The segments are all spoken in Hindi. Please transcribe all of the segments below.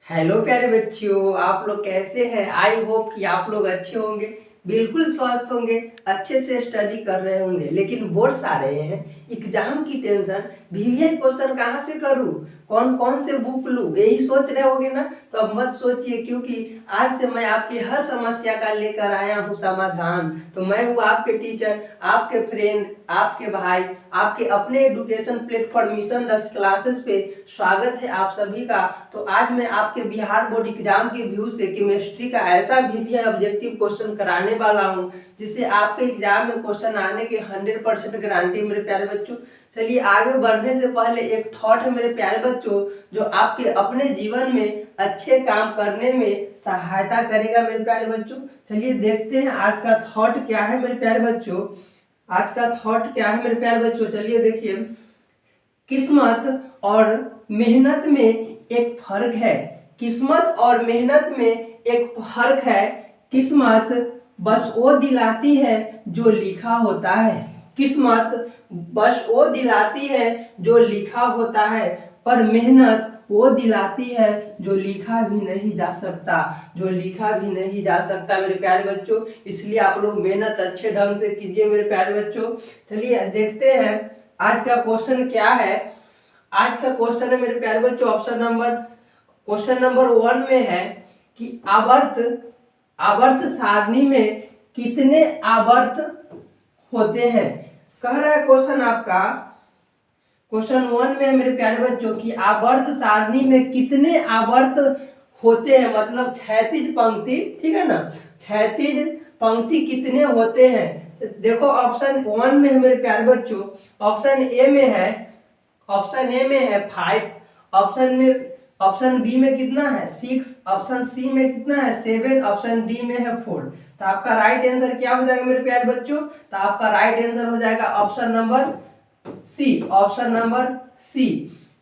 हेलो प्यारे बच्चों, आप लोग कैसे हैं। आई होप कि आप लोग अच्छे होंगे, बिल्कुल स्वस्थ होंगे, अच्छे से स्टडी कर रहे होंगे। लेकिन बोर्ड्स आ रहे हैं, एग्जाम की टेंशन, वीवीआई क्वेश्चन कहाँ से करूँ, कौन कौन से बुक लूँ, यही सोच रहे होगे ना। तो अब मत सोचिए, क्योंकि आज से मैं आपकी हर समस्या का लेकर आया हूँ समाधान। तो मैं हूँ आपके टीचर, आपके फ्रेंड, आपके भाई, आपके अपने एजुकेशन प्लेटफॉर्म मिशन दक्ष क्लासेस पे स्वागत है आप सभी का। तो आज मैं आपके बिहार बोर्ड एग्जाम के व्यू से केमिस्ट्री का ऐसा वीवीआई ऑब्जेक्टिव क्वेश्चन कराने वाला हूं जिससे आपके एग्जाम में क्वेश्चन आने की 100% गारंटी मेरे प्यारे बच्चों। चलिए आगे बढ़ने से पहले एक थॉट है मेरे प्यारे बच्चों, जो आपके अपने जीवन में अच्छे काम करने में सहायता करेगा मेरे प्यारे बच्चों। चलिए देखते हैं आज का थॉट क्या है मेरे प्यारे बच्चों। आज का थॉट क्या है मेरे प्यारे बच्चों, चलिए देखिए। किस्मत और मेहनत में एक फर्क है। किस्मत और मेहनत में एक फर्क है। किस्मत बस वो दिलाती है जो लिखा होता है। किस्मत बस वो दिलाती है जो लिखा होता है, पर मेहनत वो दिलाती है जो लिखा भी नहीं जा सकता, जो लिखा भी नहीं जा सकता मेरे प्यारे बच्चों। इसलिए आप लोग मेहनत अच्छे ढंग से कीजिए मेरे प्यारे बच्चों। चलिए देखते हैं आज का क्वेश्चन क्या है। आज का क्वेश्चन है मेरे प्यारे बच्चों, क्वेश्चन नंबर 1 में है कि आवर्त सारणी में कितने आवर्त होते हैं। कह रहा है क्वेश्चन आपका, क्वेश्चन 1 में मेरे प्यारे बच्चों कि आवर्त सारणी में कितने आवर्त होते हैं, मतलब क्षैतिज पंक्ति, ठीक है ना, क्षैतिज पंक्ति कितने होते हैं। देखो ऑप्शन 1 में है मेरे प्यारे बच्चों, ऑप्शन ए में है, ऑप्शन ए में है 5, ऑप्शन बी में कितना है 6, ऑप्शन सी में कितना है 7, ऑप्शन डी में है 4। तो आपका राइट आंसर क्या हो जाएगा मेरे प्यारे बच्चों, तो आपका राइट आंसर हो जाएगा option number C, option number C.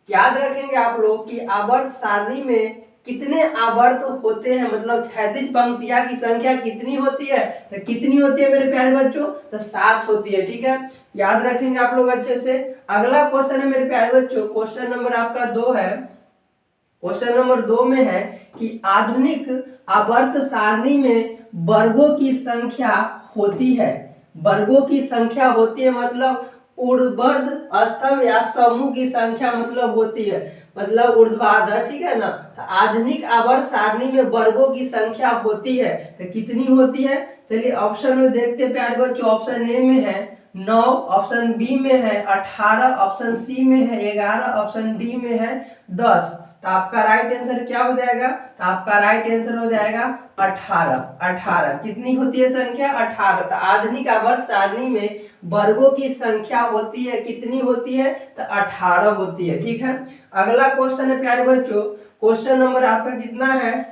याद रखेंगे आप लोग कि आवर्त सारणी में कितने आवर्त होते हैं, मतलब क्षैतिज पंक्तियां की संख्या कितनी होती है। तो कितनी होती है मेरे प्यारे बच्चों, तो 7 होती है, ठीक है, याद रखेंगे आप लोग अच्छे से। अगला क्वेश्चन है मेरे प्यारे बच्चों, क्वेश्चन नंबर आपका 2 है। क्वेश्चन नंबर 2 में है कि आधुनिक आवर्त सारणी में वर्गों की संख्या होती है। वर्गों की संख्या होती है मतलब ऊर्ध्वाधर स्तंभ या समूह की संख्या मतलब होती है, मतलब ऊर्ध्वाधर, ठीक है ना। तो आधुनिक आवर्त सारणी में वर्गों की संख्या होती है, तो कितनी होती है। चलिए ऑप्शन में देखते हैं प्यारे बच्चों, ऑप्शन ए में है 9, ऑप्शन बी में है 18, ऑप्शन सी में है 11, ऑप्शन डी में है 10। तो आपका राइट आंसर क्या हो जाएगा, तो आपका राइट आंसर हो जाएगा 18। कितनी होती है संख्या 18। तो आधुनिक आवर्त सारणी में वर्गों की संख्या होती है, कितनी होती है, तो 18 होती है, ठीक है। अगला क्वेश्चन है प्यारे बच्चों, क्वेश्चन नंबर आपका कितना है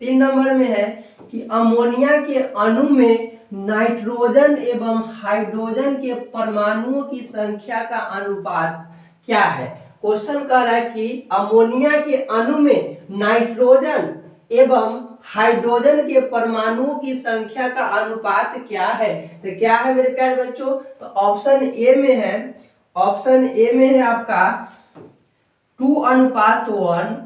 3 नंबर में है कि अमोनिया के अणु में नाइट्रोजन एवं हाइड्रोजन के परमाणुओं की संख्या का अनुपात क्या है। क्वेश्चन कह रहा है कि अमोनिया के अणु में नाइट्रोजन एवं हाइड्रोजन के परमाणुओं की संख्या का अनुपात क्या है। तो क्या है मेरे प्यारे बच्चों, तो ऑप्शन ए में है, ऑप्शन ए में है आपका 2:1,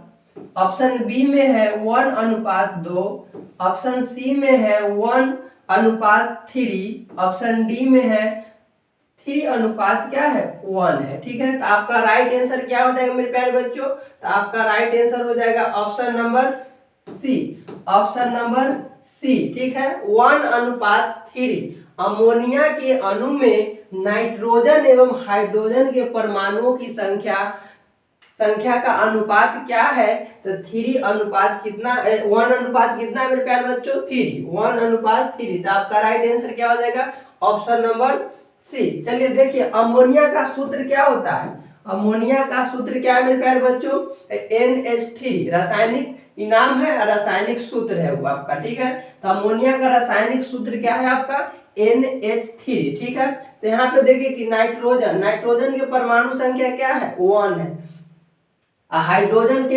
ऑप्शन बी में है 1:2, ऑप्शन सी में है 1:3, ऑप्शन डी में है 3 क्या है 1 है, ठीक है। तो आपका राइट आंसर क्या हो जाएगा मेरे प्यारे बच्चों, तो आपका राइट आंसर हो जाएगा option number C, option number C, ठीक है, 1:3। अमोनिया के अणु में नाइट्रोजन एवं हाइड्रोजन के परमाणुओं की संख्या का अनुपात क्या है, तो 3 अनुपात कितना 1 अनुपात कितना है मेरे प्यारे बच्चों 3, 1:3। तो आपका राइट आंसर क्या हो जाएगा ऑप्शन नंबर सी। चलिए देखिए अमोनिया का सूत्र क्या होता है। अमोनिया का सूत्र क्या है मेरे प्यारे बच्चों, NH3 रासायनिक इनाम है, रासायनिक सूत्र है वो आपका, ठीक है। तो अमोनिया का रासायनिक सूत्र क्या है आपका NH3, ठीक है। तो यहाँ पे देखिए कि नाइट्रोजन के परमाणु संख्या क्या है 1 है। हाइड्रोजन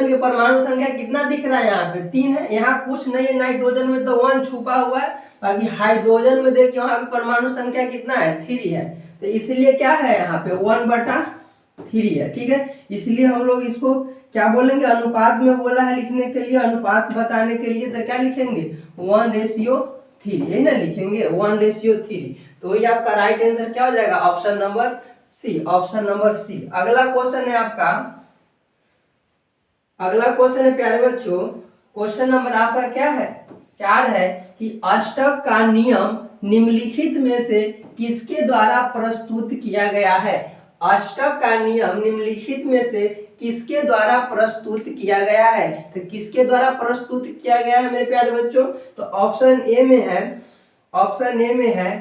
के परमाणु संख्या कितना दिख रहा है यहाँ पे 3 है। यहाँ कुछ नहीं है, नाइट्रोजन में तो 1 छुपा हुआ है, बाकी हाइड्रोजन में देखिए यहाँ पे परमाणु संख्या कितना है 3 है। तो इसलिए क्या है यहाँ पे 1/3 है, ठीक है। इसलिए हम लोग इसको क्या बोलेंगे, अनुपात में बोला है लिखने के लिए, अनुपात बताने के लिए, तो क्या लिखेंगे 1:3, यही ना लिखेंगे 1:3। तो ये आपका राइट आंसर क्या हो जाएगा, option number C, option number C. अगला क्वेश्चन है आपका, अगला क्वेश्चन है प्यारे बच्चों, क्वेश्चन नंबर आपका क्या है 4 है कि अष्टक का नियम निम्नलिखित में से किसके द्वारा प्रस्तुत किया गया है। अष्टक का नियम निम्नलिखित में से किसके द्वारा प्रस्तुत किया गया है, तो किसके द्वारा प्रस्तुत किया गया है मेरे प्यारे बच्चों, तो ऑप्शन ए में है, ऑप्शन ए में है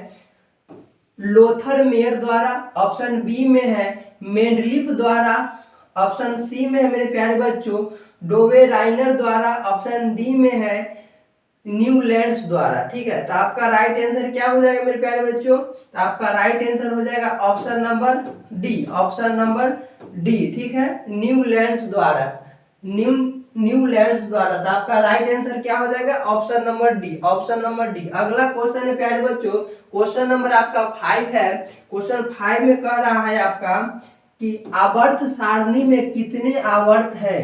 लोथर मेयर द्वारा, ऑप्शन बी में है मेंडलीफ द्वारा, ऑप्शन सी में है मेरे प्यारे बच्चों डोवे राइनर द्वारा, ऑप्शन डी में है न्यूलैंड्स द्वारा। ठीक है, तो आपका राइट आंसर क्या हो जाएगा मेरे प्यारे बच्चों, तो आपका राइट आंसर हो जाएगा option number D, option number D. ठीक है, न्यूलैंड्स द्वारा, न्यूलैंड्स द्वारा, तो आपका राइट आंसर क्या हो जाएगा, option number D, option number D. अगला क्वेश्चन है प्यारे बच्चों, क्वेश्चन नंबर आपका 5 है। क्वेश्चन 5 में कह रहा है आपका कि आवर्त सारणी में कितने आवर्त है,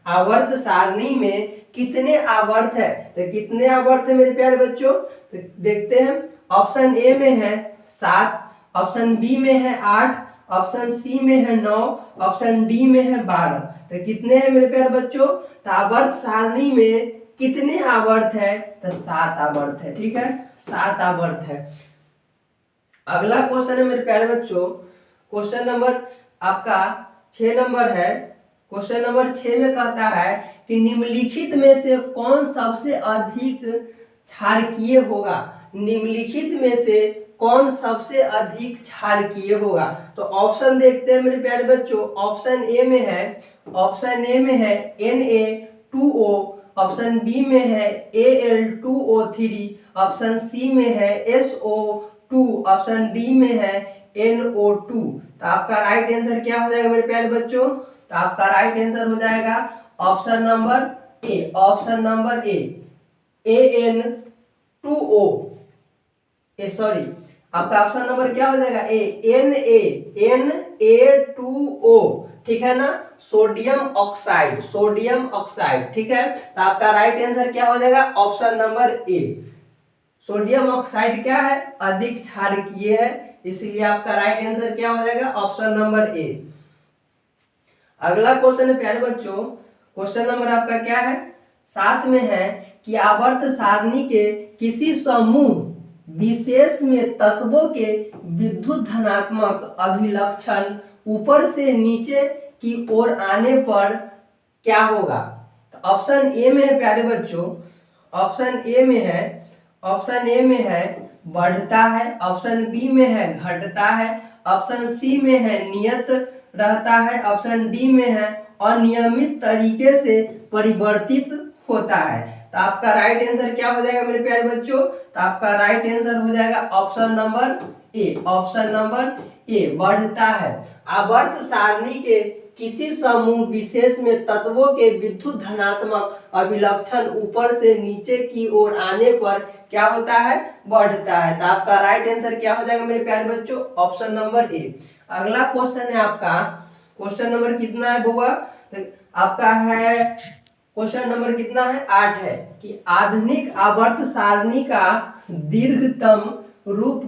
आवर्त सारणी में कितने आवर्त है, तो कितने आवर्त है मेरे प्यारे बच्चों, तो देखते हैं, ऑप्शन ए में है 7, ऑप्शन बी में है 8, ऑप्शन सी में है 9, ऑप्शन डी में है 12। तो कितने हैं मेरे प्यारे बच्चों, तो आवर्त सारणी में कितने आवर्त है, तो 7 आवर्त है। ठीक है, 7 आवर्त है। अगला क्वेश्चन है मेरे प्यारे बच्चों, क्वेश्चन नंबर आपका 6 नंबर है। क्वेश्चन नंबर 6 में कहता है कि निम्नलिखित में से कौन सबसे अधिक क्षारकीय होगा, निम्नलिखिट में से कौन सबसे अधिक क्षारकीय होगा। तो ऑप्शन देखते हैं मेरे प्यारे बच्चों, ऑप्शन ए में है, ऑप्शन ए में है Na2O, ऑप्शन बी में है Al2O3, ऑप्शन सी में है SO2, ऑप्शन डी में है NO2। तो आपका राइट आंसर क्या हो जाएगा मेरे प्यारे बच्चों, तो आपका राइट आंसर हो जाएगा option number A, option number A, An2O, sorry आपका ऑप्शन नंबर क्या हो जाएगा ए, Na2O। ठीक है ना, सोडियम ऑक्साइड, सोडियम ऑक्साइड। ठीक है, तो आपका राइट आंसर क्या हो जाएगा, ऑप्शन नंबर ए, सोडियम ऑक्साइड क्या है, अधिक क्षारकीय है, इसलिए आपका राइट आंसर क्या हो जाएगा, ऑप्शन नंबर ए। अगला क्वेश्चन है प्यारे बच्चों, क्वेश्चन नंबर आपका क्या है 7 में है कि आवर्त सारणी के किसी समूह विशेष में तत्वों के विद्युत धनात्मक अभिलक्षण ऊपर से नीचे की ओर आने पर क्या होगा। तो ऑप्शन ए में है प्यारे बच्चों, ऑप्शन ए में है, ऑप्शन ए में है बढ़ता है, ऑप्शन बी में है घटता है, ऑप्शन सी में है नियत रहता है, ऑप्शन डी में है अनियमित तरीके से परिवर्तित होता है। तो आपका राइट आंसर क्या हो जाएगा मेरे प्यारे बच्चों, तो आपका राइट आंसर हो जाएगा option number A, option number ए, बढ़ता है। आवर्त सारणी के किसी समूह विशेष में तत्वों के विद्युत धनात्मक अभिलक्षण ऊपर से नीचे की ओर आने पर क्या होता है, बढ़ता है। तो आपका राइट आंसर क्या हो जाएगा मेरे प्यारे बच्चों, ऑप्शन नंबर ए। अगला क्वेश्चन है आपका, क्वेश्चन नंबर कितना है बुआ, तो आपका है क्वेश्चन नंबर कितना है 8 है कि आधुनिक आवर्त सारणी का दीर्घतम रूप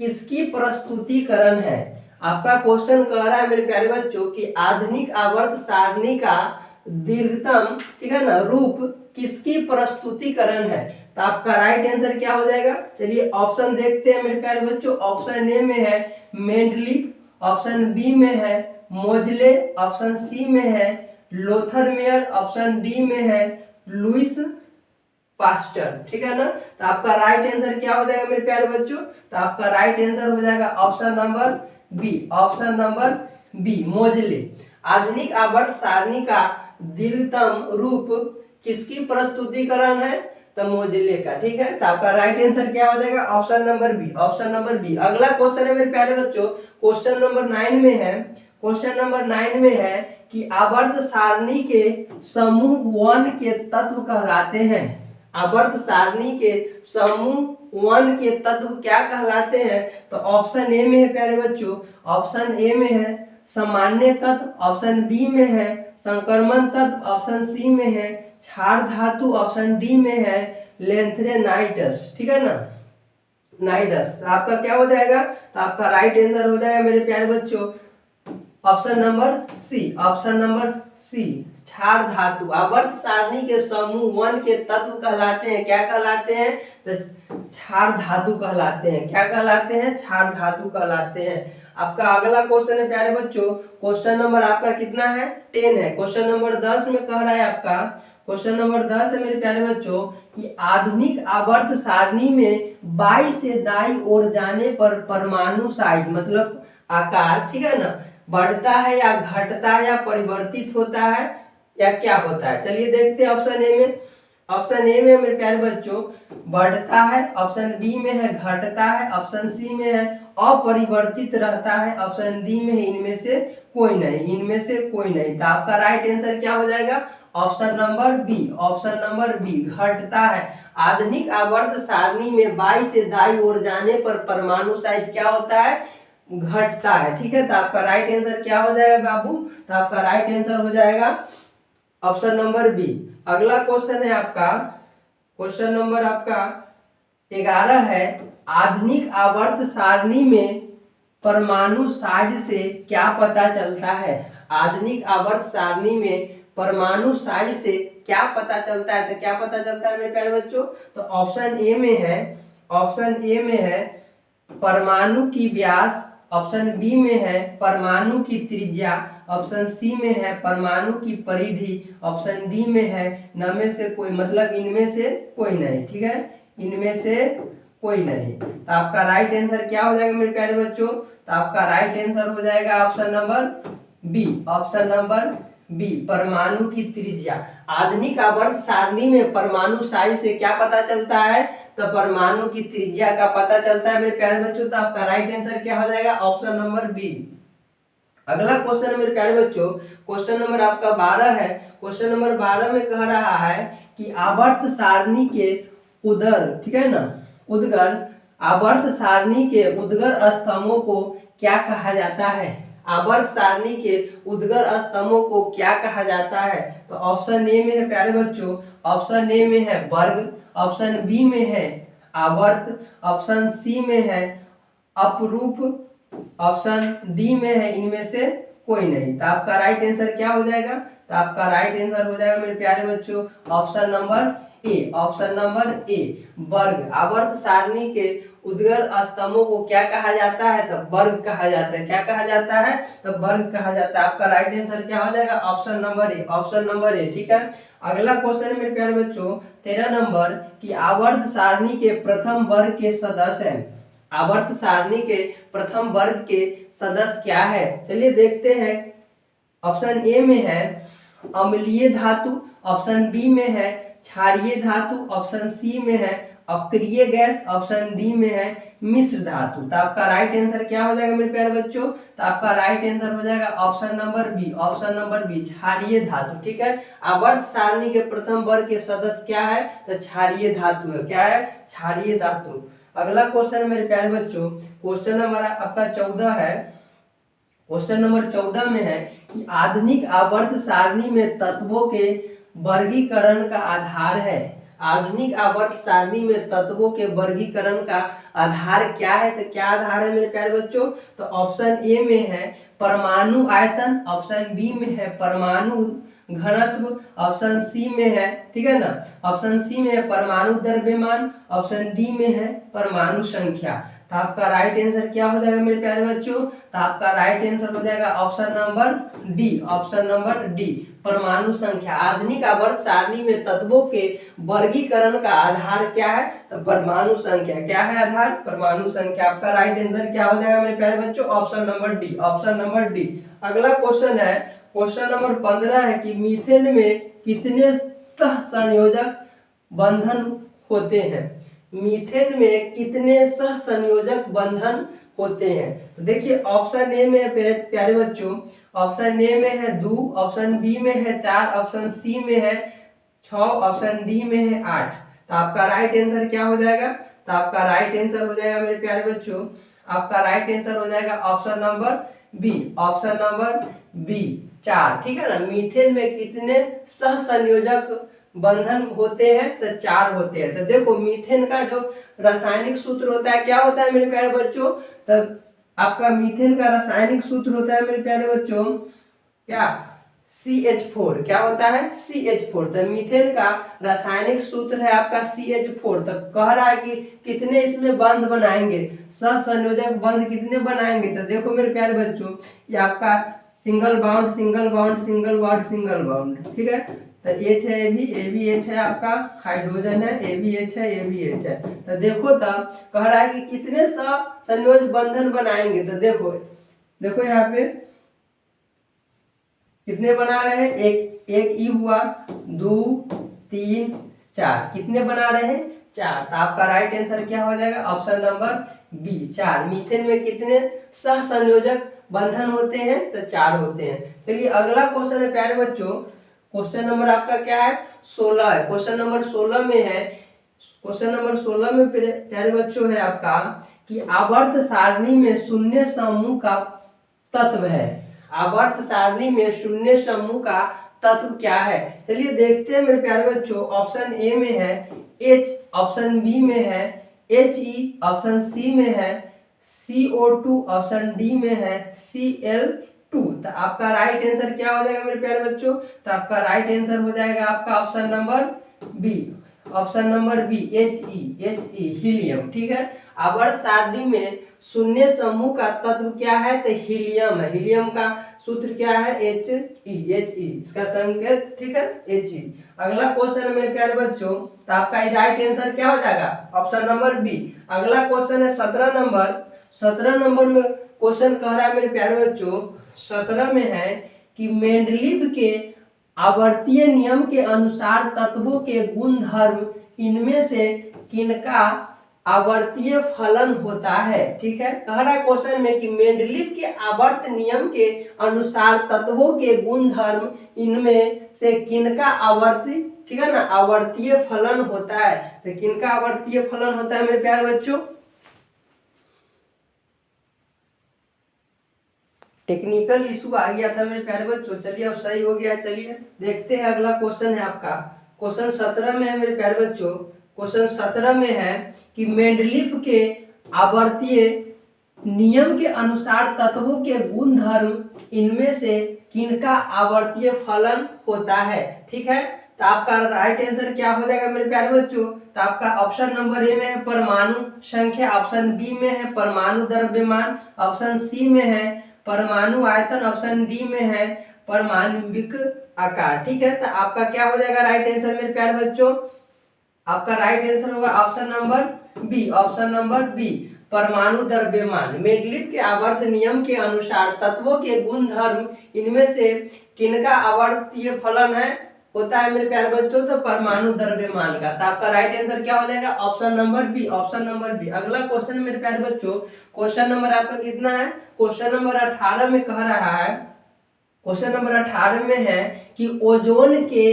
किसकी प्रस्तुतिकरण है। आपका क्वेश्चन कह रहा है मेरे प्यारे बच्चों कि आधुनिक आवर्त सारणी का दीर्घतम, ठीक है ना, रूप किसकी प्रस्तुतिकरण है। तो आपका राइट आंसर क्या हो जाएगा, चलिए ऑप्शन देखते हैं मेरे प्यारे बच्चों। ऑप्शन ए में है मेंडलीफ, ऑप्शन बी में है मोजले, ऑप्शन सी में है लोथर मेयर, ऑप्शन डी में है लुइस पास्टर। ठीक है ना, तो आपका राइट आंसर क्या हो जाएगा मेरे प्यारे बच्चों, तो आपका राइट आंसर हो जाएगा option number B, option number B Moseley. आधुनिक आवर्त सारणी का दीर्घतम रूप किसकी प्रस्तुतिकरण है, तो मोजले का। ठीक है, तो आपका राइट आंसर क्या हो जाएगा, option number B, option number B. अगला क्वेश्चन है मेरे प्यारे बच्चों, क्वेश्चन नंबर 9 में है, क्वेश्चन नंबर 9 में है कि आवर्त सारणी के समूह 1 के तत्व कहलाते हैं। आवर्त सारणी के समूह 1 के तत्व क्या कहलाते हैं, तो ऑप्शन ए में है प्यारे बच्चों, ऑप्शन ए में है सामान्य तत्व, ऑप्शन बी में है संक्रमण तत्व ऑप्शन सी में है, क्षार धातु ऑप्शन डी में है, लैंथेनाइटस, ठीक है ना, नाइडस। तो आपका क्या हो जाएगा, तो आपका राइट आंसर हो जाएगा मेरे प्यारे बच्चों option number C, option number C, क्षार धातु। आवर्त सारणी के समूह 1 के तत्व कहलाते हैं, क्या कहलाते हैं, तो क्षार धातु कहलाते हैं। क्या कहलाते हैं, क्षार धातु कहलाते हैं। आपका अगला क्वेश्चन है प्यारे बच्चों, क्वेश्चन नंबर आपका कितना है, 10 है। क्वेश्चन नंबर 10 में कह रहा है आपका, क्वेश्चन नंबर 10 है मेरे प्यारे बच्चों कि आधुनिक आवर्त सारणी में बाई से दाई ओर जाने पर परमाणु साइज मतलब आकार, ठीक है ना, बढ़ता है या घटता है या परिवर्तित होता है या क्या होता है। चलिए देखते हैं ऑप्शन ए में। ऑप्शन ए में मेरे प्यारे बच्चों बढ़ता है, ऑप्शन बी में है घटता है, ऑप्शन सी में है अपरिवर्तित रहता है, ऑप्शन डी में है इनमें से कोई नहीं, इनमें से कोई नहीं। तो आपका राइट आंसर क्या हो जाएगा, option number B, option number B, घटता है। आधुनिक आवर्त सारणी में बाई से दाई ओर जाने पर परमाणु साइज क्या होता है, घटता है, ठीक है। तो आपका राइट आंसर क्या हो जाएगा बाबू, तो आपका राइट आंसर हो जाएगा ऑप्शन नंबर बी। अगला क्वेश्चन है आपका, क्वेश्चन नंबर आपका 11 है, आधुनिक आवर्त सारणी में परमाणु साइज से क्या पता चलता है। आधुनिक आवर्त सारणी में परमाणु साइज से क्या पता चलता है, तो क्या पता चलता है मेरे प्यारे बच्चों, तो ऑप्शन ए में है, ऑप्शन ए में है परमाणु की व्यास, ऑप्शन बी में है परमाणु की त्रिज्या, ऑप्शन सी में है परमाणु की परिधि, ऑप्शन डी में है न में से कोई, मतलब इनमें से कोई नहीं, ठीक है, इनमें से कोई नहीं। तो आपका राइट आंसर क्या हो जाएगा मेरे प्यारे बच्चों, तो आपका राइट आंसर हो जाएगा option number B, option number B, परमाणु की त्रिज्या। आधुनिक आवर्त सारणी में परमाणु साइज से क्या पता चलता है, तो परमाणु की त्रिज्या का पता चलता है मेरे प्यारे बच्चों। तो आपका राइट आंसर क्या हो जाएगा, ऑप्शन नंबर बी। अगला क्वेश्चन मेरे प्यारे बच्चों, क्वेश्चन नंबर आपका 12 है। क्वेश्चन नंबर 12 में कह रहा है कि आवर्त सारणी के उदर, ठीक है ना, उद्गल, आवर्त सारणी के उद्गल स्तंभों को क्या कहा जाता है। आवर्त सारणी के उद्गल स्तंभों को क्या कहा जाता है, तो ऑप्शन ए में है प्यारे बच्चों, ऑप्शन ए में है वर्ग, ऑप्शन बी में है आवर्त, ऑप्शन सी में है अपरूप, ऑप्शन डी में है इनमें से कोई नहीं। तो आपका राइट आंसर क्या हो जाएगा, तो आपका राइट आंसर हो जाएगा मेरे प्यारे बच्चों option number A, option number ए, वर्ग। आवर्त सारणी के उद्गल स्तंभों को क्या कहा जाता है, तो वर्ग कहा जाता है। क्या कहा जाता है, तो वर्ग कहा जाता है। आपका राइट आंसर क्या हो जाएगा, option number A, option number ए, ठीक है। अगला क्वेश्चन है मेरे प्यारे बच्चों 13 नंबर की आवर्त सारणी के प्रथम वर्ग के सदस्य हैं। आवर्त सारणी के प्रथम वर्ग के सदस्य क्या है, चलिए देखते हैं। ऑप्शन ए में है अम्लीय धातु, ऑप्शन बी में है क्षारीय धातु, ऑप्शन सी में है अक्रिय गैस, ऑप्शन डी में है मिश्र धातु। तो आपका राइट आंसर क्या हो जाएगा मेरे प्यारे बच्चों, तो आपका राइट आंसर हो जाएगा option number B, option number B, क्षारीय धातु, ठीक है। आवर्त सारणी के प्रथम वर्ग के सदस्य क्या है, तो क्षारीय धातु है। क्या है, क्षारीय धातु। अगला क्वेश्चन मेरे प्यारे बच्चों, क्वेश्चन नंबर आपका 14 है। क्वेश्चन नंबर 14 में है कि आधुनिक आवर्त सारणी में तत्वों के वर्गीकरण का आधार है। आधुनिक आवर्त सारणी में तत्वों के वर्गीकरण का आधार क्या है, तो क्या आधार है मेरे प्यारे बच्चों, तो ऑप्शन ए में है परमाणु आयतन, ऑप्शन बी में है परमाणु घनत्व, ऑप्शन सी में है, ठीक है ना, ऑप्शन सी में है परमाणु द्रव्यमान, ऑप्शन डी में है परमाणु संख्या। तो आपका राइट आंसर क्या हो जाएगा मेरे प्यारे बच्चों, तो आपका राइट आंसर हो जाएगा option number D, option number D, परमाणु संख्या। आधुनिक आवर्त सारणी में तत्वों के वर्गीकरण का आधार क्या है, तो परमाणु संख्या। क्या है आधार, परमाणु संख्या। आपका राइट आंसर क्या हो जाएगा मेरे प्यारे बच्चों, option number D, option number D. अगला क्वेश्चन है, क्वेश्चन नंबर 15 है कि मीथेन में कितने सहसंयोजक बंधन होते हैं। मीथेन में कितने सहसंयोजक बंधन होते हैं, तो देखिए ऑप्शन ए में प्यारे बच्चों, ऑप्शन ए में है 2, ऑप्शन बी में है 4, ऑप्शन सी में है 6, ऑप्शन डी में है 8। तो आपका राइट आंसर क्या हो जाएगा, तो आपका राइट आंसर हो जाएगा मेरे प्यारे बच्चों, आपका राइट आंसर हो जाएगा option number B, option number B, 4, ठीक है ना। मीथेन में कितने सहसंयोजक बंधन होते हैं? तो 4 होते हैं। तो देखो मीथेन का जो रासायनिक सूत्र होता है क्या होता है मेरे प्यारे बच्चों? तब आपका मीथेन का रासायनिक सूत्र होता है मेरे प्यारे बच्चों क्या? CH4। क्या होता है? CH4। तो मीथेन का रासायनिक सूत्र है आपका CH4। तो कह रहा है कि कितने इसमें बंध बनाएंगे, सहसंयोजक बंध कितने बनाएंगे? तो देखो मेरे प्यारे बच्चों, ये आपका single bound single bound single bound single bound, ठीक है। तो H है, ए भी H है, आपका हाइड्रोजन है, ABH है, ABH है। तो देखो तब कह रहा है कि कितने सहसंयोजक बंधन बनाएंगे? तो देखो देखो यहाँ पे कितने बना रहे हैं? एक ई हुआ, 2 3 4, कितने बना रहे हैं? 4। तो आपका राइट आंसर क्या हो जाएगा? Option number B, 4। मीथेन में कितने सहसंयोजक बंधन होते हैं? तो 4 होते हैं। चलिए अगला क्वेश्चन है प्यारे बच्चों, क्वेश्चन नंबर आपका क्या है? 16 है। क्वेश्चन नंबर 16 में है, क्वेश्चन नंबर 16 में प्यारे बच्चों है आपका कि आवर्त सारणी में शून्य समूह का तत्व है। आवर्त सारणी में शून्य समूह का तत्व क्या है? चलिए देखते हैं मेरे प्यारे बच्चों। ऑप्शन ए में है H, ऑप्शन बी में है He, ऑप्शन सी में है CO2, ऑप्शन डी में है Cl2। तो आपका राइट आंसर क्या हो जाएगा मेरे प्यारे बच्चों? तो आपका राइट आंसर हो जाएगा आपका option number B, option number B, He, helium, ठीक है। आवर्त सारणी में शून्य समूह का तत्व क्या है? तो हीलियम है। हीलियम का सूत्र क्या है? He, इसका संकेत, ठीक है, He। अगला क्वेश्चन है मेरे प्यारे बच्चों, तो आपका राइट आंसर क्या हो जाएगा? Option number B. अगला क्वेश्चन है 17 नंबर। 17 नंबर में क्वेश्चन कह रहा है मेरे प्यारे बच्चों, 17 में है कि मेंडलीव के आवर्तीय नियम के अनुसार तत्वों के गुण धर्म इनमें से किनका आवर्तीय फलन होता है? ठीक है, कह रहा है क्वेश्चन में कि मेंडलीव के आवर्त नियम के अनुसार तत्वों के गुण धर्म इनमें से किनका आवर्ती, ठीक है ना, आवर्तीय फलन होता है। तो किनका आवर्तीय फलन होता है मेरे प्यारे बच्चों? टेक्निकल इशू आ गया था मेरे प्यारे बच्चों, चलिए अब सही हो गया। चलिए देखते हैं अगला क्वेश्चन है आपका, क्वेश्चन 17 में है मेरे प्यारे बच्चों। क्वेश्चन 17 में है कि मेंडलीव के आवर्तीय नियम के अनुसार तत्वों के गुण धर्म इनमें से किनका आवर्तीय फलन होता है? ठीक है, तो आपका राइट आंसर क्या हो जाएगा मेरे प्यारे बच्चों? तो आपका ऑप्शन नंबर ए में है परमाणु संख्या, ऑप्शन बी में है परमाणु द्रव्यमान, ऑप्शन सी में है परमाणु आयतन, ऑप्शन डी में है परमाणविक आकार। ठीक है, तो आपका क्या हो जाएगा राइट आंसर मेरे प्यारे बच्चों? आपका राइट आंसर होगा option number B, option number B, परमाणु द्रव्यमान। मेंडलीव के आवर्त नियम के अनुसार तत्वों के गुण धर्म इनमें से किनका आवर्तीय फलन है होता है मेरे प्यारे बच्चों? तो परमाणु द्रव्यमान का। तो आपका राइट आंसर क्या हो जाएगा? Option number B, option number B. अगला क्वेश्चन मेरे प्यारे बच्चों, क्वेश्चन नंबर आपका कितना है? क्वेश्चन नंबर 18 में कह रहा है, क्वेश्चन नंबर 18 में है कि ओजोन के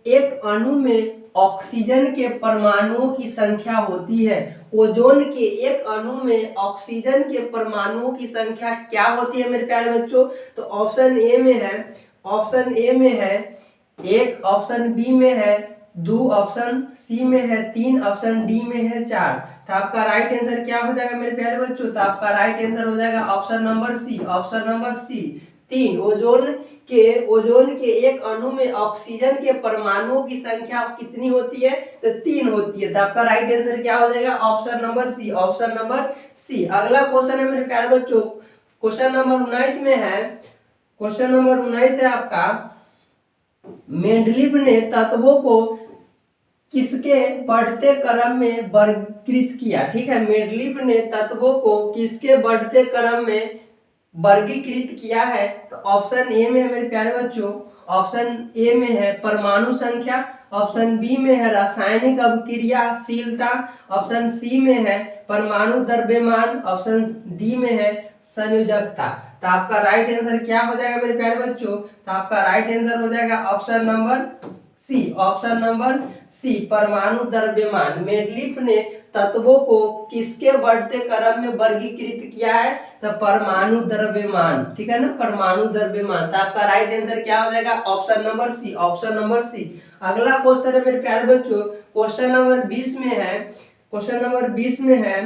एक अणु में ऑक्सीजन के परमाणुओं की संख्या होती है। ओजोन के एक अणु में ऑक्सीजन के परमाणुओं की संख्या क्या होती है मेरे प्यारे बच्चों? तो ऑप्शन ए में है, ऑप्शन ए में है 1, ऑप्शन बी में है 2, ऑप्शन सी में है 3, ऑप्शन डी में है 4। तो आपका राइट आंसर क्या हो जाएगा मेरे प्यारे बच्चों? तो आपका राइट आंसर हो जाएगा option number C, option number C, 3। Ozone के एक अणु में ऑक्सीजन के परमाणुओं की संख्या कितनी होती है? तो 3 होती है। तो आपका राइट आंसर क्या हो जाएगा? Option number C, option number C. अगला क्वेश्चन है मेरे प्यारे बच्चों, क्वेश्चन नंबर 19 में है, क्वेश्चन नंबर 19 है आपका, मेंडलीव ने तत्वों को किसके बढ़ते क्रम में वर्गीकृत किया? ठीक है, मेंडलीव ने तत्वों को किसके बढ़ते क्रम में वर्गीकृत किया है? तो ऑप्शन ए में है मेरे प्यारे बच्चों, ऑप्शन ए में है परमाणु संख्या, ऑप्शन बी में है रासायनिक अभिक्रियाशीलता, ऑप्शन सी में है परमाणु द्रव्यमान, ऑप्शन डी में है संयोजकता। तो आपका राइट आंसर क्या हो जाएगा मेरे प्यारे बच्चों? तो आपका राइट आंसर हो जाएगा option number C, option number C, परमाणु द्रव्यमान। मेंडलीफ ने तत्वों को किसके बढ़ते क्रम में वर्गीकृत किया है? तो परमाणु द्रव्यमान, ठीक है ना, परमाणु द्रव्यमान। तो आपका राइट आंसर क्या हो जाएगा? Option number C, option number C. अगला क्वेश्चन है मेरे प्यारे बच्चों, क्वेश्चन नंबर 20 में है, क्वेश्चन नंबर 20 में है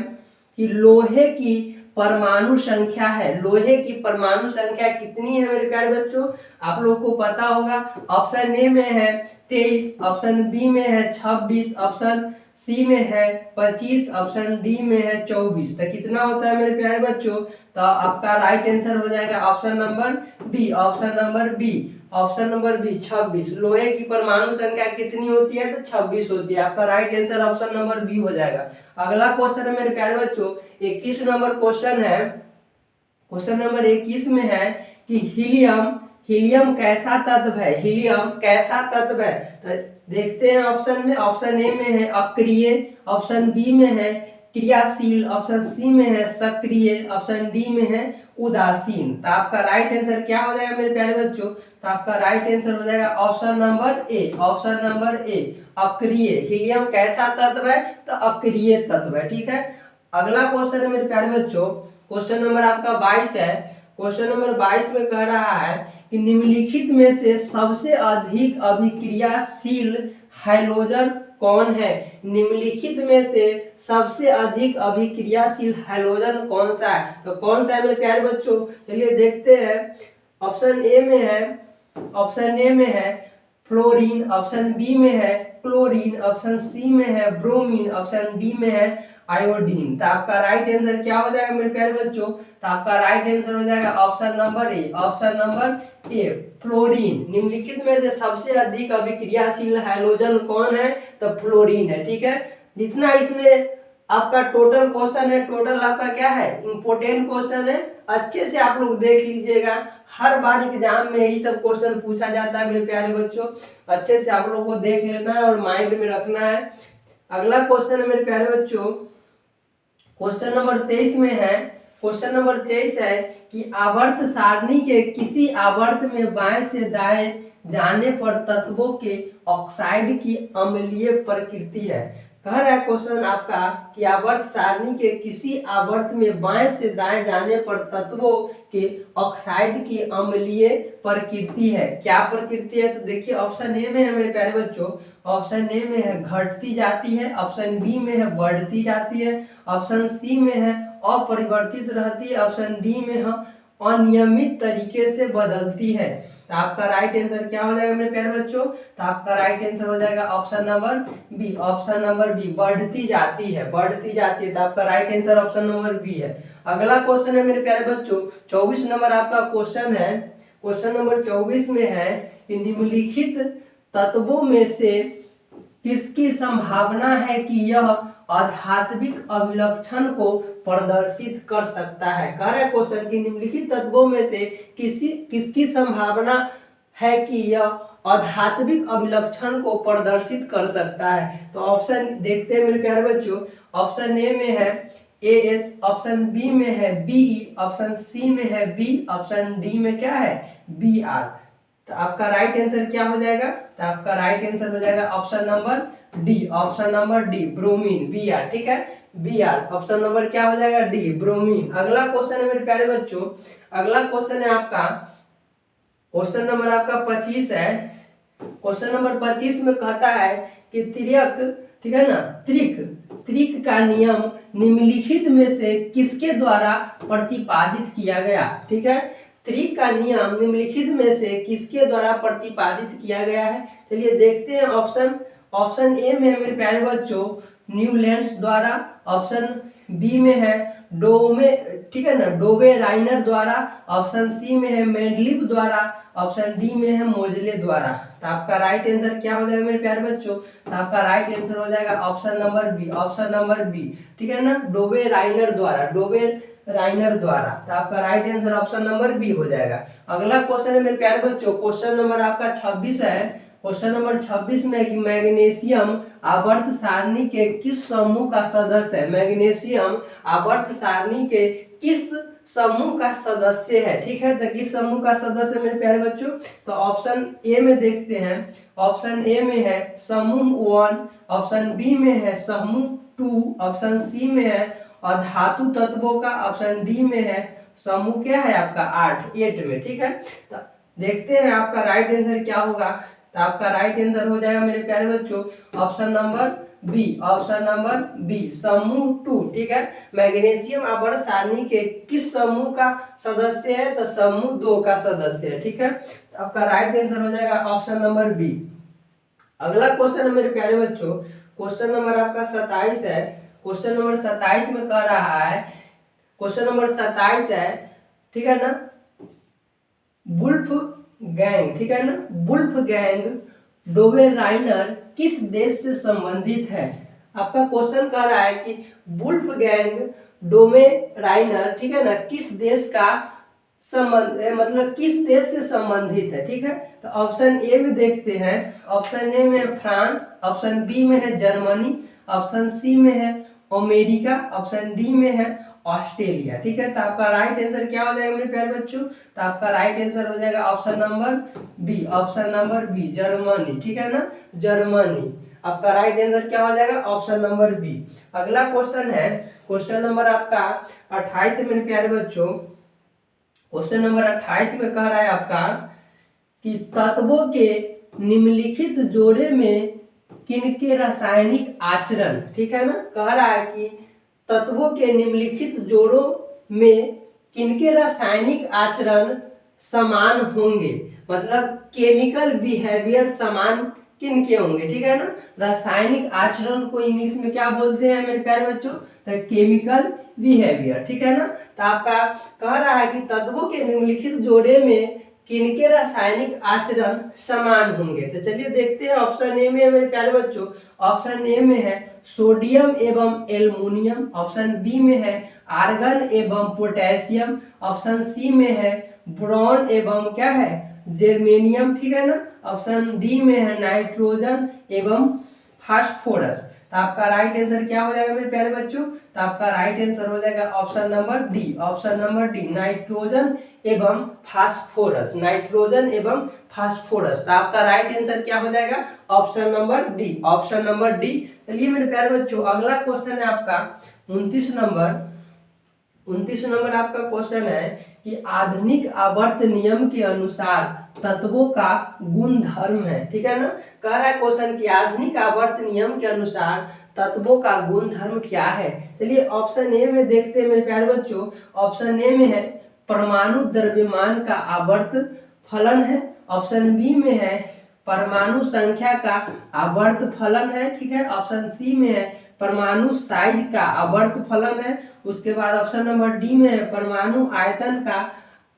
कि लोहे की परमाणु संख्या है, लोहे की परमाणु संख्या कितनी है मेरे प्यारे बच्चों? आप लोग को पता होगा। ऑप्शन ए में है 23, ऑप्शन बी में है 26, ऑप्शन सी में है 25, ऑप्शन डी में है 24। तो कितना होता है मेरे प्यारे बच्चों? तो आपका राइट आंसर हो जाएगा option number B, option number B, option number B 26। लोहे की परमाणु संख्या कितनी होती है? तो 26 होती है। आपका right answer option number B हो जाएगा। अगला क्वेश्चन है मेरे प्यारे बच्चों, 21 नंबर क्वेश्चन है, क्वेश्चन नंबर 21 में है कि हीलियम, हीलियम कैसा तत्व है? हीलियम कैसा तत्व है? तो देखते हैं ऑप्शन में, ऑप्शन ए में है अक्रिय, ऑप्शन बी में है क्रियाशील, ऑप्शन सी में है सक्रिय, ऑप्शन डी में है उदासीन। तो आपका राइट आंसर क्या हो जाएगा मेरे प्यारे बच्चों? तो आपका राइट आंसर हो जाएगा option number A, option number A, अक्रिय। हीलियम कैसा तत्व है? तो अक्रिय तत्व है, ठीक है। अगला क्वेश्चन है मेरे प्यारे बच्चों, क्वेश्चन नंबर आपका 22 है। क्वेश्चन नंबर 22 में कह रहा है कि निम्नलिखित में से सबसे अधिक अभिक्रियाशील हैलोजन कौन है? निम्नलिखित में से सबसे अधिक अभिक्रियाशील हैलोजन कौन सा है? तो कौन सा है मेरे प्यारे बच्चों? चलिए देखते हैं। ऑप्शन ए में है, ऑप्शन ए में है फ्लोरीन, ऑप्शन बी में है क्लोरीन, ऑप्शन सी में है ब्रोमीन, ऑप्शन डी में है आयोडीन। तो आपका राइट आंसर क्या हो जाएगा मेरे प्यारे बच्चों? तो आपका राइट आंसर हो जाएगा option number A, option number A, fluorine. निम्नलिखित में से सबसे अधिक अभिक्रियाशील हैलोजन कौन है? तो फ्लोरीन है, ठीक है। जितना इसमें आपका टोटल क्वेश्चन है, टोटल आपका क्या है? इंपोर्टेंट क्वेश्चन है, अच्छे से आप लोग देख लीजिएगा। हर बार एग्जाम में यही सब क्वेश्चन पूछा जाता है मेरे प्यारे बच्चों, अच्छे से आप लोग को देख लेना है और माइंड में रखना है। अगला क्वेश्चन है मेरे प्यारे बच्चों, क्वेश्चन नंबर 23 में है, क्वेश्चन नंबर 23 है कि आवर्त सारणी के किसी आवर्त में बाएं से दाएं जाने पर तत्वों के ऑक्साइड की अम्लीय प्रकृति है। कह रहा है क्वेश्चन आपका कि आवर्त सारणी के किसी आवर्त में बाएं से दाएं जाने पर तत्वों के ऑक्साइड की अम्लीय प्रकृति है। क्या प्रकृति है? तो देखिए ऑप्शन ए में है मेरे प्यारे बच्चों, ऑप्शन ए में है घटती जाती है, ऑप्शन बी में है बढ़ती जाती है, ऑप्शन सी में है अपरिवर्तित रहती है, ऑप्शन डी में है अनियमित तरीके से बदलती है। तो आपका राइट आंसर क्या हो जाएगा मेरे प्यारे बच्चों? तो आपका राइट आंसर हो जाएगा option number B, option number B, बढ़ती जाती है, बढ़ती जाती है। तो आपका right answer option number B है। अगला क्वेश्चन है मेरे प्यारे बच्चों, 24 नंबर आपका क्वेश्चन है, क्वेश्चन नंबर 24 में है कि निम्नलिखित तत्वों में से किसकी संभावना है कि यह आध्यात्मिक अभिलक्षण को प्रदर्शित कर सकता है? कह रहा है क्वेश्चन कि निम्नलिखित तत्वों में से किसकी संभावना है कि यह आध्यात्मिक अभिलक्षण को प्रदर्शित कर सकता है? तो ऑप्शन देखते हैं मेरे प्यारे बच्चों, ऑप्शन ए में है AS, ऑप्शन बी में है BE, ऑप्शन सी में है B, ऑप्शन डी में क्या है? BR। तो आपका राइट आंसर क्या हो जाएगा? तो आपका राइट आंसर हो जाएगा option number D, option number D, bromine, BR, ठीक है, BR। ऑप्शन नंबर क्या हो जाएगा? D, bromine. अगला क्वेश्चन है मेरे प्यारे बच्चों, अगला क्वेश्चन है आपका, क्वेश्चन नंबर आपका 25 है। क्वेश्चन नंबर 25 में कहता है कि त्रिक, ठीक है ना, त्रिक का नियम निम्नलिखित में से किसके द्वारा प्रतिपादित किया गया? ठीक है, त्रिक का नियम निम्नलिखित में से किसके द्वारा प्रतिपादित किया गया है? चलिए देखते हैं। ऑप्शन ए में है मेरे प्यारे बच्चों न्यूलैंड्स द्वारा, ऑप्शन बी में है डोमे, ठीक है ना, डोबे राइनर द्वारा, ऑप्शन सी में है मेंडलीफ द्वारा, ऑप्शन डी में है मोजले द्वारा। तो आपका राइट आंसर क्या हो जाएगा मेरे प्यारे बच्चों? तो आपका राइट आंसर हो जाएगा option number B, option number B, ठीक है ना, डोबे राइनर द्वारा, डोबे राइनर द्वारा। तो आपका right answer option number B हो जाएगा। अगला क्वेश्चन है मेरे प्यारे बच्चों, क्वेश्चन नंबर आपका 26 है। क्वेश्चन नंबर 26 में कि मैग्नीशियम आवर्त सारणी के किस समूह का सदस्य है? मैग्नीशियम आवर्त सारणी के किस समूह का सदस्य है? ठीक है, तो किस समूह का सदस्य मेरे प्यारे बच्चों? तो ऑप्शन ए में देखते हैं। ऑप्शन ए में है समूह 1, ऑप्शन बी में है समूह 2, ऑप्शन सी में है और धातु तत्वों का, ऑप्शन डी में है समूह क्या है आपका 8 में। ठीक है, तो देखते हैं आपका राइट आंसर क्या होगा। तो आपका राइट आंसर हो जाएगा मेरे प्यारे बच्चों option number B, option number B समूह 2। ठीक है, मैग्नीशियम आवर्त सारणी के किस समूह का सदस्य है? तो समूह 2 का सदस्य है। ठीक है, तो आपका राइट आंसर हो जाएगा ऑप्शन नंबर बी। अगला क्वेश्चन है मेरे प्यारे बच्चों, क्वेश्चन नंबर आपका 27 है। क्वेश्चन नंबर 27 में कह रहा है, क्वेश्चन नंबर 27 है, ठीक है ना, वुल्फ गैंग, ठीक है ना, वुल्फ गैंग डोबेराइनर किस देश से संबंधित है? आपका क्वेश्चन कह रहा है कि वुल्फ गैंग डोबेराइनर, ठीक है ना, किस देश का संबंध, मतलब किस देश से संबंधित है? ठीक है, तो ऑप्शन ए में देखते हैं। ऑप्शन ए में है फ्रांस, ऑप्शन बी में है जर्मनी, ऑप्शन सी में है अमेरिका, ऑप्शन डी में है ऑस्ट्रेलिया। ठीक है, तो आपका राइट आंसर क्या हो जाएगा मेरे प्यारे बच्चों? तो आपका राइट आंसर हो जाएगा option number B, option number B Germany. ठीक है ना, जर्मनी। आपका राइट आंसर क्या हो जाएगा? Option number B. अगला क्वेश्चन है, क्वेश्चन नंबर आपका 28 है मेरे प्यारे बच्चों। क्वेश्चन नंबर 28 में कह रहा है आपका कि तत्वों के निम्नलिखित जोड़े में किनके रासायनिक आचरण, ठीक है ना, कह रहा है कि तत्वों के निम्नलिखित जोड़ों में किनके रासायनिक आचरण समान होंगे, मतलब केमिकल बिहेवियर समान किनके होंगे? ठीक है ना, रासायनिक आचरण को इंग्लिश में क्या बोलते हैं मेरे प्यारे बच्चों? तो केमिकल बिहेवियर। ठीक है ना, तो आपका कह रहा है कि तत्वों के निम्नलिखित जोड़े में किनके रासायनिक आचरण समान होंगे। तो चलिए देखते हैं। ऑप्शन ए में है मेरे प्यारे बच्चों, ऑप्शन ए में है सोडियम एवं एल्युमिनियम, ऑप्शन बी में है आर्गन एवं पोटेशियम, ऑप्शन सी में है बोरॉन एवं क्या है जर्मेनियम। ठीक है ना, ऑप्शन डी में है नाइट्रोजन एवं फास्फोरस। तो आपका राइट आंसर क्या हो जाएगा मेरे प्यारे बच्चों? तो आपका राइट आंसर हो जाएगा option number D, option number D nitrogen एवं फास्फोरस, नाइट्रोजन एवं फास्फोरस। तो आपका राइट आंसर क्या हो जाएगा? Option number D, option number D. चलिए मेरे प्यारे बच्चों अगला क्वेश्चन है आपका 29 नंबर। 29 नंबर आपका क्वेश्चन है कि आधुनिक आवर्त नियम के अनुसार तत्वों का गुण धर्म है। ठीक है ना, कह रहा है क्वेश्चन कि आधुनिक आवर्त नियम के अनुसार तत्वों का गुण धर्म क्या है। चलिए ऑप्शन ए में देखते हैं मेरे प्यारे बच्चों। ऑप्शन ए में है परमाणु द्रव्यमान का आवर्त फलन है, ऑप्शन बी में है परमाणु संख्या का आवर्त फलन है। ठीक है, ऑप्शन सी में है परमाणु साइज का आवर्त फलन है, उसके बाद ऑप्शन नंबर डी में है परमाणु आयतन का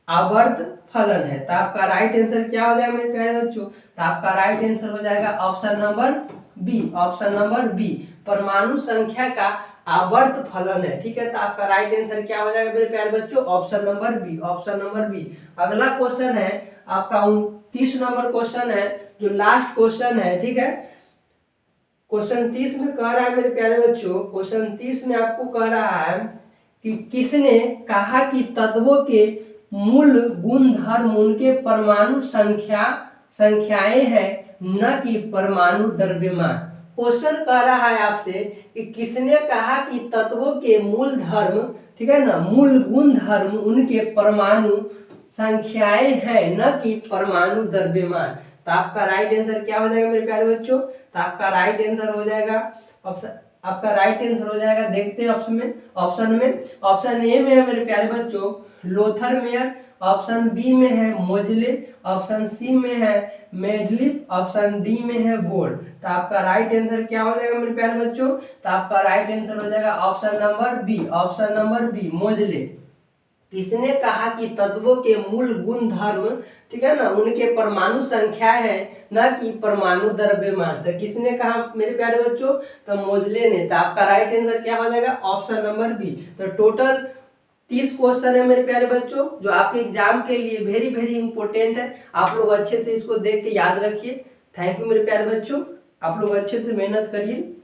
आवर्त फलन है। तो आपका राइट आंसर क्या हो जाएगा मेरे प्यारे बच्चों? तो आपका राइट आंसर हो जाएगा option number B, option number B परमाणु संख्या का आवर्त फलन है। ठीक है, तो आपका राइट आंसर क्या हो जाएगा मेरे प्यारे बच्चों? Option number B, option number B. अगला क्वेश्चन है आपका 29 नंबर क्वेश्चन है, जो लास्ट क्वेश्चन है। ठीक है, क्वेश्चन 30 में कह रहा है मेरे प्यारे बच्चों, क्वेश्चन 30 में आपको कह रहा है कि किसने कहा कि तत्वों के मूल गुण धर्म उनके परमाणु संख्याएं हैं, न कि परमाणु द्रव्यमान। क्वेश्चन कह रहा है आपसे कि किसने कहा कि तत्वों के मूल धर्म, ठीक है ना, मूल गुण धर्म उनके परमाणु संख्याएं हैं, न कि परमाणु द्रव्यमान। तो आपका राइट आंसर क्या हो जाएगा मेरे प्यारे बच्चों? तो आपका राइट आंसर हो जाएगा आपका राइट आंसर हो जाएगा, देखते हैं ऑप्शन में। ऑप्शन ए में है मेरे प्यारे बच्चों लोथर मेयर, ऑप्शन बी में है मोजले, ऑप्शन सी में है मेडलिफ, ऑप्शन डी में है बोर्ड। तो आपका राइट आंसर क्या हो जाएगा मेरे प्यारे बच्चों? तो आपका राइट आंसर हो जाएगा option number B, option number B Moseley. किसने कहा कि तत्वों के मूल गुण धर्म, ठीक है ना, उनके परमाणु संख्या है, न कि परमाणु द्रव्यमान। तो किसने कहा मेरे प्यारे बच्चों? तो मोजले ने। तो आपका राइट आंसर क्या हो जाएगा? Option number B. तो टोटल 30 क्वेश्चन है मेरे प्यारे बच्चों, जो आपके एग्जाम के लिए वेरी वेरी इंपॉर्टेंट है। आप लोग अच्छे से इसको देख के याद रखिए। थैंक यू मेरे प्यारे बच्चों। आप लोग अच्छे से मेहनत करिए।